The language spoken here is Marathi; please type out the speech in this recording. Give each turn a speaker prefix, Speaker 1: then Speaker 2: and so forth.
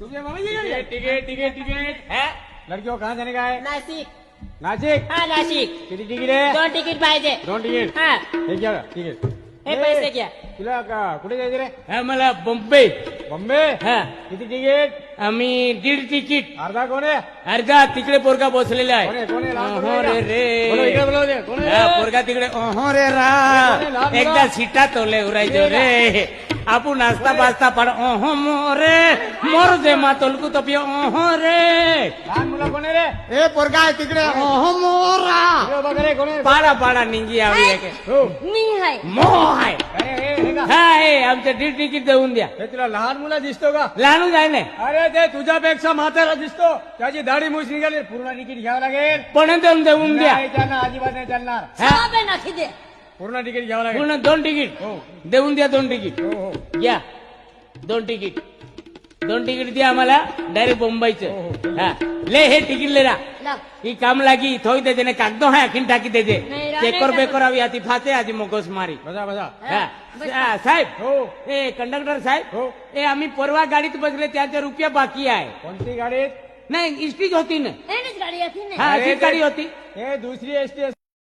Speaker 1: तुझे मम्मी जी का?
Speaker 2: टिकट टिकट टिकट
Speaker 1: है? लड़कियों कहाँ जाने का है?
Speaker 3: नाशिक.
Speaker 1: नाशिक.
Speaker 3: हा नाशिक.
Speaker 1: किती तिकीट आहे?
Speaker 3: 2 तिकीट पाहिजे.
Speaker 1: 2 तिकीट.
Speaker 3: हा
Speaker 1: हे घ्या तिकीट.
Speaker 3: हे पैसे घ्या.
Speaker 1: तुला कुठे जायचं रे?
Speaker 2: हा मला बॉम्बे
Speaker 1: बॉम्बे.
Speaker 2: हा
Speaker 1: किती तिकीट?
Speaker 2: आम्ही 1.5 तिकीट
Speaker 1: अर्धा कोण आहे?
Speaker 2: अर्धा तिकडे पोरगा बसलेला
Speaker 1: कोण आहे?
Speaker 2: आहे
Speaker 1: कोण आहे? लहान
Speaker 2: अहो
Speaker 1: पोरगा
Speaker 2: रे
Speaker 1: आहे का? बोलव, इकडे
Speaker 2: रे
Speaker 1: बोलव दे. कोण आहे
Speaker 2: हा,
Speaker 1: रे?
Speaker 2: पोरगा तिकडे अहो रे रा
Speaker 1: कोण आहे? लहान
Speaker 2: एकदा
Speaker 1: मुलं?
Speaker 2: सीटा तोले उरायचो रे आपण नाचता बाजता पण अहो मोरे मोर दे मा तोलकू तो पियो अहो रे
Speaker 1: लहान मुलं कोण आहे रे?
Speaker 2: ए पोरगा आहे तिकडे अहो मोरा
Speaker 1: इकडे बघ रे, कोण आहे?
Speaker 2: पाडा पाडा निंगी आवी एक
Speaker 1: हो.
Speaker 3: मी आहे.
Speaker 2: मोह आहे
Speaker 1: हे का?
Speaker 2: हा हे आमचं 1.5 तिकीट देऊन द्या
Speaker 1: हे तुला लहान मुला दिसतो का?
Speaker 2: लहानू जाय नाही
Speaker 1: अरे ते तुझ्यापेक्षा म्हातारा दिसतो. त्याची दाढी मूछ निघाली. पूर्ण तिकीट घ्यावं लागेल.
Speaker 2: पण देऊन द्या
Speaker 1: नाही चालणार, अजिबात नाही चालणार.
Speaker 2: हा,
Speaker 3: सहा पे नाखी दे.
Speaker 1: पूर्ण तिकीट घ्यावं लागेल.
Speaker 2: पूर्ण 2 तिकीट
Speaker 1: हो
Speaker 2: देऊन द्या 2 तिकीट
Speaker 1: हो हो.
Speaker 2: घ्या 2 तिकीट 2 तिकीट द्या आम्हाला डायरेक्ट मुंबईचं
Speaker 1: हो.
Speaker 2: हा ले हे तिकीट ले रा
Speaker 3: लाव.
Speaker 2: ही काम लागी थोई देते ने कागदो है अखिन टाकी देते
Speaker 3: नाही रा,
Speaker 2: चेकर
Speaker 3: नाही
Speaker 2: बेकर आवी आती फाते आजी मोकोस मारी
Speaker 1: बसा बसा.
Speaker 2: हा.
Speaker 3: बस.
Speaker 2: हा, साहेब
Speaker 1: हो
Speaker 2: ए कंडक्टर साहेब
Speaker 1: हो.
Speaker 2: ए आम्ही परवा गाडीत बसले त्याचे रुपया बाकी आहे
Speaker 1: कोणती गाडी?
Speaker 2: नाही इष्टीच होती ना
Speaker 3: एनीच गाडी येते
Speaker 2: हा
Speaker 3: नाही.
Speaker 2: अशीच गाडी होती
Speaker 1: हे दुसरी एसटी